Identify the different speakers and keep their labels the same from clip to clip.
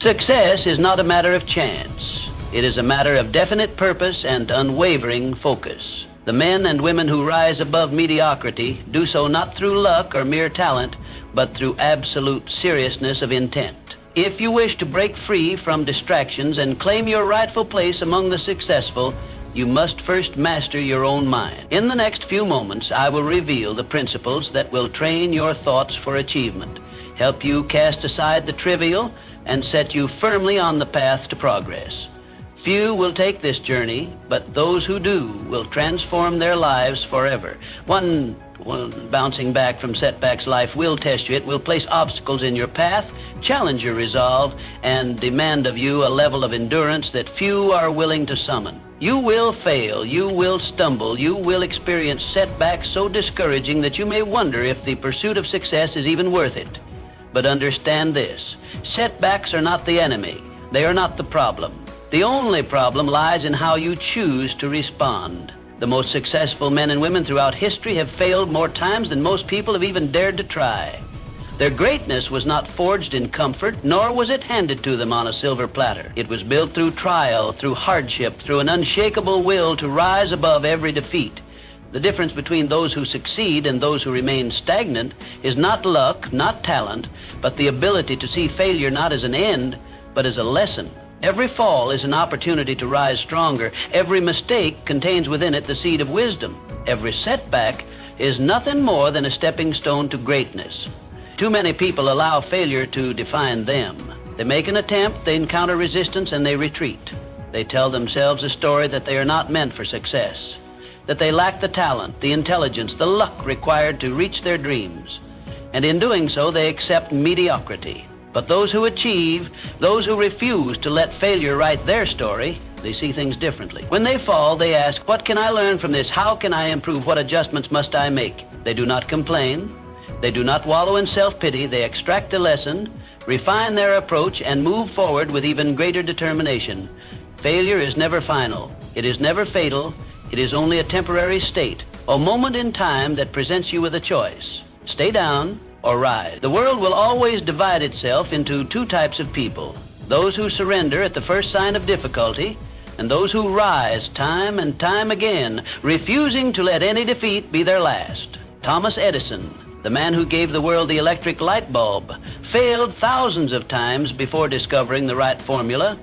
Speaker 1: Success is not a matter of chance. It is a matter of definite purpose and unwavering focus. The men and women who rise above mediocrity do so not through luck or mere talent, but through absolute seriousness of intent. If you wish to break free from distractions and claim your rightful place among the successful, you must first master your own mind. In the next few moments, I will reveal the principles that will train your thoughts for achievement, help you cast aside the trivial, and set you firmly on the path to progress. Few will take this journey, but those who do will transform their lives forever. One bouncing back from setbacks life will test you. It will place obstacles in your path, challenge your resolve, and demand of you a level of endurance that few are willing to summon. You will fail, you will stumble, you will experience setbacks so discouraging that you may wonder if the pursuit of success is even worth it. But understand this, setbacks are not the enemy. They are not the problem. The only problem lies in how you choose to respond. The most successful men and women throughout history have failed more times than most people have even dared to try. Their greatness was not forged in comfort, nor was it handed to them on a silver platter. It was built through trial, through hardship, through an unshakable will to rise above every defeat. The difference between those who succeed and those who remain stagnant is not luck, not talent, but the ability to see failure not as an end, but as a lesson. Every fall is an opportunity to rise stronger. Every mistake contains within it the seed of wisdom. Every setback is nothing more than a stepping stone to greatness. Too many people allow failure to define them. They make an attempt, they encounter resistance, and they retreat. They tell themselves a story that they are not meant for success, that they lack the talent, the intelligence, the luck required to reach their dreams. And in doing so, they accept mediocrity. But those who achieve, those who refuse to let failure write their story, they see things differently. When they fall, they ask, what can I learn from this? How can I improve? What adjustments must I make? They do not complain. They do not wallow in self-pity. They extract a lesson, refine their approach, and move forward with even greater determination. Failure is never final. It is never fatal. It is only a temporary state, a moment in time that presents you with a choice. Stay down or rise. The world will always divide itself into two types of people: those who surrender at the first sign of difficulty, and those who rise time and time again, refusing to let any defeat be their last. Thomas Edison, the man who gave the world the electric light bulb, failed thousands of times before discovering the right formula.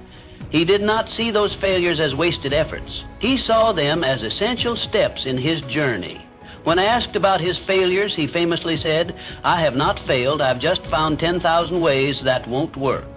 Speaker 1: He did not see those failures as wasted efforts. He saw them as essential steps in his journey. When asked about his failures, he famously said, "I have not failed, I've just found 10,000 ways that won't work."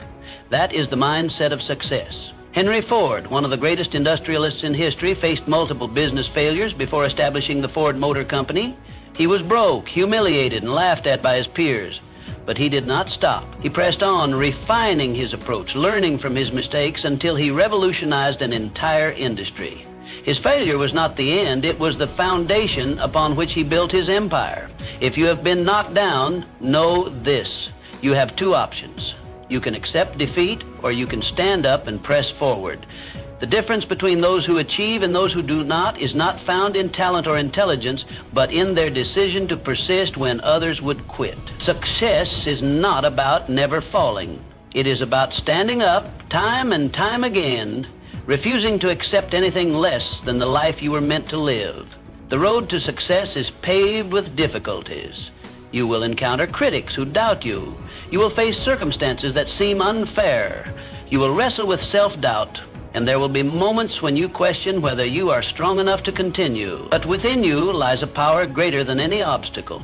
Speaker 1: That is the mindset of success. Henry Ford, one of the greatest industrialists in history, faced multiple business failures before establishing the Ford Motor Company. He was broke, humiliated, and laughed at by his peers. But he did not stop. He pressed on, refining his approach, learning from his mistakes until he revolutionized an entire industry. His failure was not the end, it was the foundation upon which he built his empire. If you have been knocked down, know this: you have two options. You can accept defeat, or you can stand up and press forward. The difference between those who achieve and those who do not is not found in talent or intelligence, but in their decision to persist when others would quit. Success is not about never falling. It is about standing up time and time again, refusing to accept anything less than the life you were meant to live. The road to success is paved with difficulties. You will encounter critics who doubt you. You will face circumstances that seem unfair. You will wrestle with self-doubt, and there will be moments when you question whether you are strong enough to continue. But within you lies a power greater than any obstacle.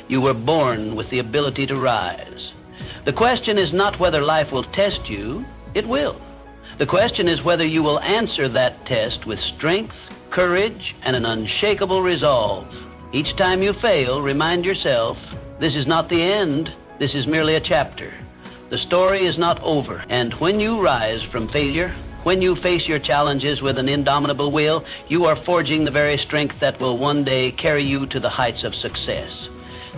Speaker 1: You were born with the ability to rise. The question is not whether life will test you. It will. The question is whether you will answer that test with strength, courage, and an unshakable resolve. Each time you fail, remind yourself, this is not the end, this is merely a chapter. The story is not over, and when you rise from failure, when you face your challenges with an indomitable will, you are forging the very strength that will one day carry you to the heights of success.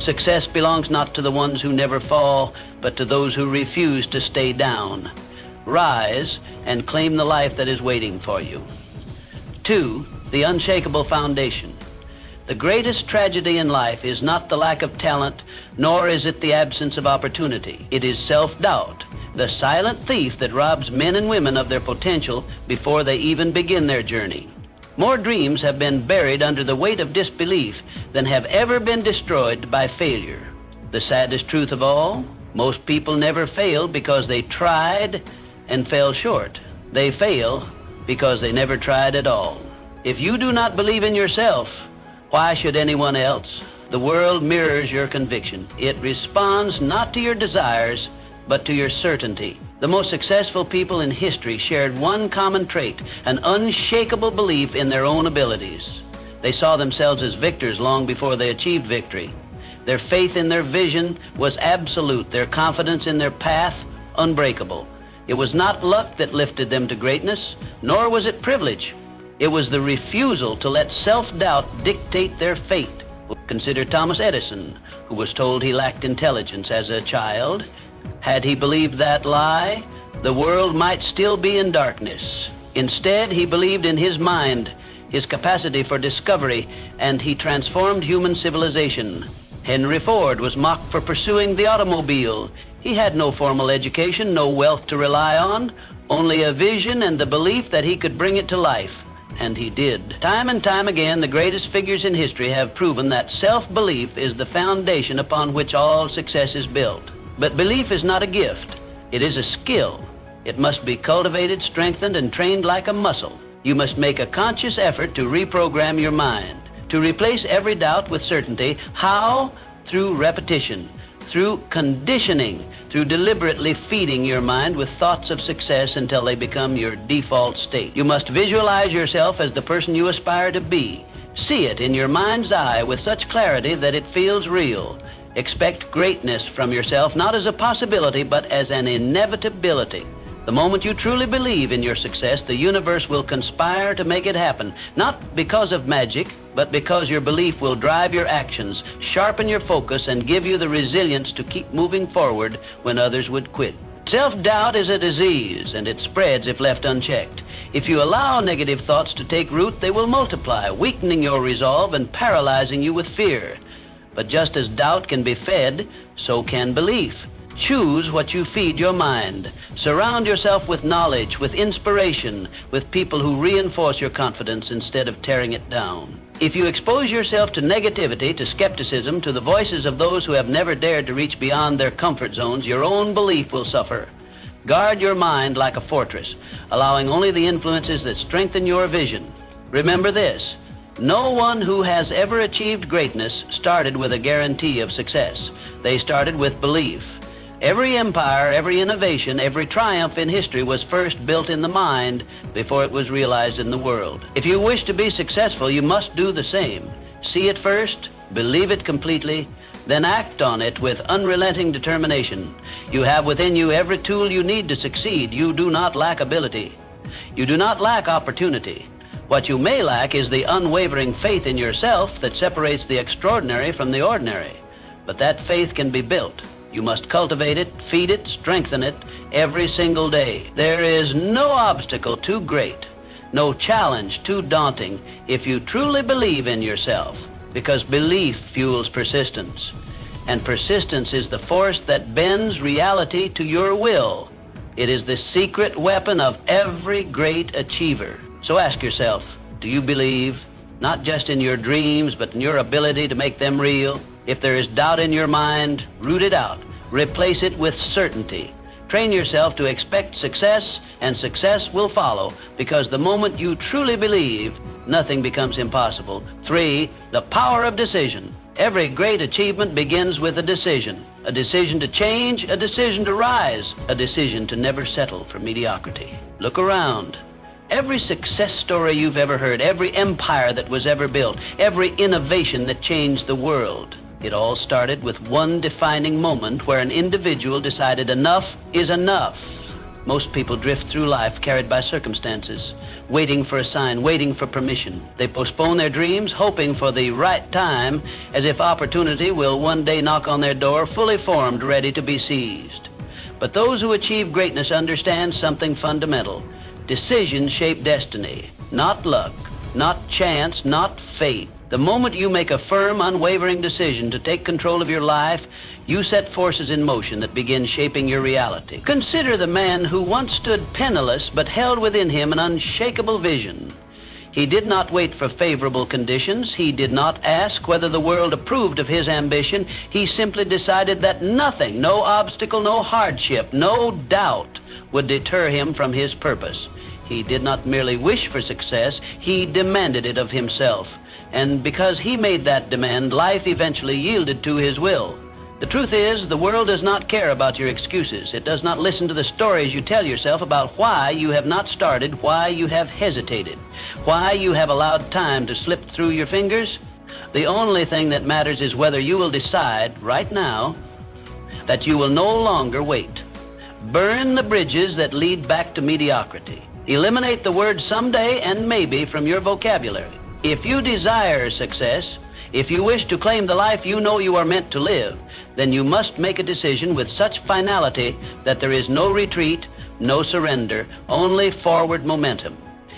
Speaker 1: Success belongs not to the ones who never fall, but to those who refuse to stay down. Rise and claim the life that is waiting for you. 2, the unshakable foundation. The greatest tragedy in life is not the lack of talent, nor is it the absence of opportunity. It is self-doubt, the silent thief that robs men and women of their potential before they even begin their journey. More dreams have been buried under the weight of disbelief than have ever been destroyed by failure. The saddest truth of all, most people never fail because they tried and fell short. They fail because they never tried at all. If you do not believe in yourself, why should anyone else? The world mirrors your conviction. It responds not to your desires, but to your certainty. The most successful people in history shared one common trait, an unshakable belief in their own abilities. They saw themselves as victors long before they achieved victory. Their faith in their vision was absolute, their confidence in their path unbreakable. It was not luck that lifted them to greatness, nor was it privilege. It was the refusal to let self-doubt dictate their fate. Consider Thomas Edison, who was told he lacked intelligence as a child. Had he believed that lie, the world might still be in darkness. Instead, he believed in his mind, his capacity for discovery, and he transformed human civilization. Henry Ford was mocked for pursuing the automobile. He had no formal education, no wealth to rely on, only a vision and the belief that he could bring it to life. And he did. Time and time again, the greatest figures in history have proven that self-belief is the foundation upon which all success is built. But belief is not a gift. It is a skill. It must be cultivated, strengthened, and trained like a muscle. You must make a conscious effort to reprogram your mind, to replace every doubt with certainty. How? Through repetition, through conditioning, through deliberately feeding your mind with thoughts of success until they become your default state. You must visualize yourself as the person you aspire to be. See it in your mind's eye with such clarity that it feels real. Expect greatness from yourself, not as a possibility, but as an inevitability. The moment you truly believe in your success, the universe will conspire to make it happen, not because of magic, but because your belief will drive your actions, sharpen your focus, and give you the resilience to keep moving forward when others would quit. Self-doubt is a disease, and it spreads if left unchecked. If you allow negative thoughts to take root, they will multiply, weakening your resolve and paralyzing you with fear. But just as doubt can be fed, so can belief. Choose what you feed your mind. Surround yourself with knowledge, with inspiration, with people who reinforce your confidence instead of tearing it down. If you expose yourself to negativity, to skepticism, to the voices of those who have never dared to reach beyond their comfort zones, your own belief will suffer. Guard your mind like a fortress, allowing only the influences that strengthen your vision. Remember this: no one who has ever achieved greatness started with a guarantee of success. They started with belief. Every empire, every innovation, every triumph in history was first built in the mind before it was realized in the world. If you wish to be successful, you must do the same. See it first, believe it completely, then act on it with unrelenting determination. You have within you every tool you need to succeed. You do not lack ability. You do not lack opportunity. What you may lack is the unwavering faith in yourself that separates the extraordinary from the ordinary. But that faith can be built. You must cultivate it, feed it, strengthen it every single day. There is no obstacle too great, no challenge too daunting if you truly believe in yourself, because belief fuels persistence. And persistence is the force that bends reality to your will. It is the secret weapon of every great achiever. So ask yourself, do you believe, not just in your dreams, but in your ability to make them real? If there is doubt in your mind, root it out. Replace it with certainty. Train yourself to expect success, and success will follow, because the moment you truly believe, nothing becomes impossible. 3, the power of decision. Every great achievement begins with a decision to change, a decision to rise, a decision to never settle for mediocrity. Look around. Every success story you've ever heard, every empire that was ever built, every innovation that changed the world, it all started with one defining moment where an individual decided enough is enough. Most people drift through life carried by circumstances, waiting for a sign, waiting for permission. They postpone their dreams, hoping for the right time, as if opportunity will one day knock on their door, fully formed, ready to be seized. But those who achieve greatness understand something fundamental. Decisions shape destiny, not luck, not chance, not fate. The moment you make a firm, unwavering decision to take control of your life, you set forces in motion that begin shaping your reality. Consider the man who once stood penniless but held within him an unshakable vision. He did not wait for favorable conditions. He did not ask whether the world approved of his ambition. He simply decided that nothing, no obstacle, no hardship, no doubt would deter him from his purpose. He did not merely wish for success, he demanded it of himself. And because he made that demand, life eventually yielded to his will. The truth is, the world does not care about your excuses. It does not listen to the stories you tell yourself about why you have not started, why you have hesitated, why you have allowed time to slip through your fingers. The only thing that matters is whether you will decide right now that you will no longer wait. Burn the bridges that lead back to mediocrity. Eliminate the words someday and maybe from your vocabulary. If you desire success, if you wish to claim the life you know you are meant to live, then you must make a decision with such finality that there is no retreat, no surrender, only forward momentum.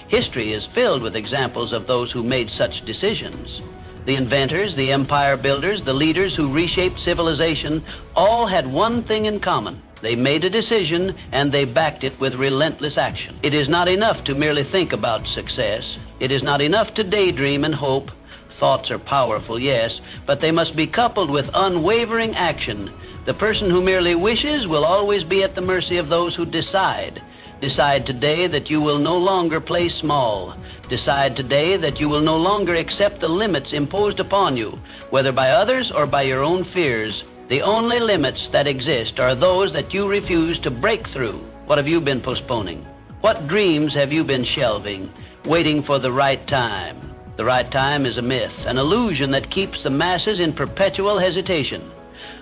Speaker 1: History is filled with examples of those who made such decisions. The inventors, the empire builders, the leaders who reshaped civilization, all had one thing in common. They made a decision and they backed it with relentless action. It is not enough to merely think about success. It is not enough to daydream and hope. Thoughts are powerful, yes, but they must be coupled with unwavering action. The person who merely wishes will always be at the mercy of those who decide. Decide today that you will no longer play small. Decide today that you will no longer accept the limits imposed upon you, whether by others or by your own fears. The only limits that exist are those that you refuse to break through. What have you been postponing? What dreams have you been shelving, waiting for the right time? The right time is a myth, an illusion that keeps the masses in perpetual hesitation.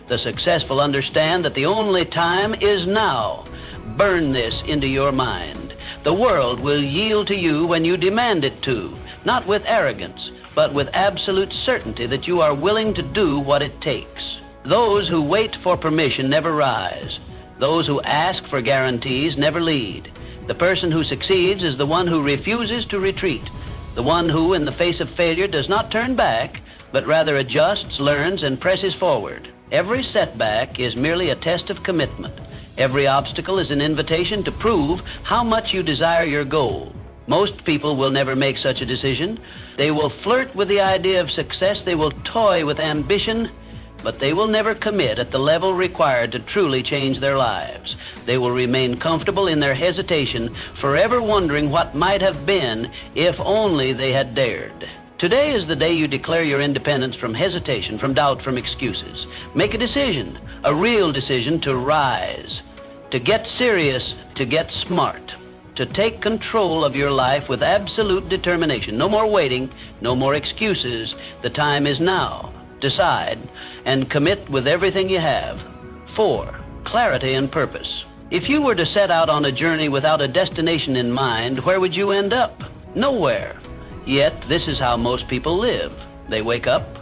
Speaker 1: The successful understand that the only time is now. Burn this into your mind. The world will yield to you when you demand it to, not with arrogance, but with absolute certainty that you are willing to do what it takes. Those who wait for permission never rise. Those who ask for guarantees never lead. The person who succeeds is the one who refuses to retreat, the one who, in the face of failure, does not turn back, but rather adjusts, learns, and presses forward. Every setback is merely a test of commitment. Every obstacle is an invitation to prove how much you desire your goal. Most people will never make such a decision. They will flirt with the idea of success, they will toy with ambition, but they will never commit at the level required to truly change their lives. They will remain comfortable in their hesitation, forever wondering what might have been if only they had dared. Today is the day you declare your independence from hesitation, from doubt, from excuses. Make a decision, a real decision to rise, to get serious, to get smart, to take control of your life with absolute determination. No more waiting, no more excuses. The time is now. Decide and commit with everything you have. 4, clarity and purpose. If you were to set out on a journey without a destination in mind, where would you end up? Nowhere. Yet, this is how most people live. They wake up,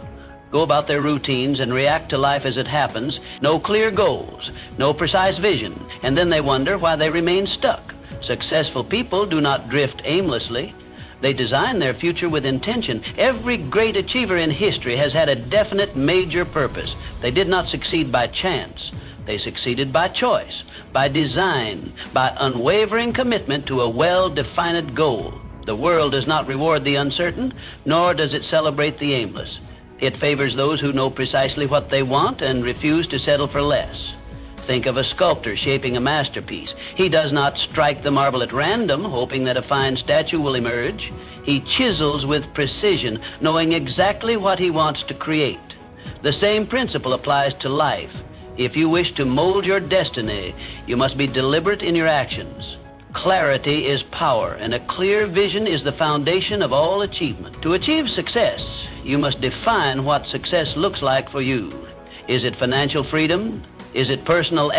Speaker 1: go about their routines, and react to life as it happens. No clear goals, no precise vision, and then they wonder why they remain stuck. Successful people do not drift aimlessly. They design their future with intention. Every great achiever in history has had a definite major purpose. They did not succeed by chance. They succeeded by choice, by design, by unwavering commitment to a well-defined goal. The world does not reward the uncertain, nor does it celebrate the aimless. It favors those who know precisely what they want and refuse to settle for less. Think of a sculptor shaping a masterpiece. He does not strike the marble at random, hoping that a fine statue will emerge. He chisels with precision, knowing exactly what he wants to create. The same principle applies to life. If you wish to mold your destiny, you must be deliberate in your actions. Clarity is power, and a clear vision is the foundation of all achievement. To achieve success, you must define what success looks like for you. Is it financial freedom? Is it personal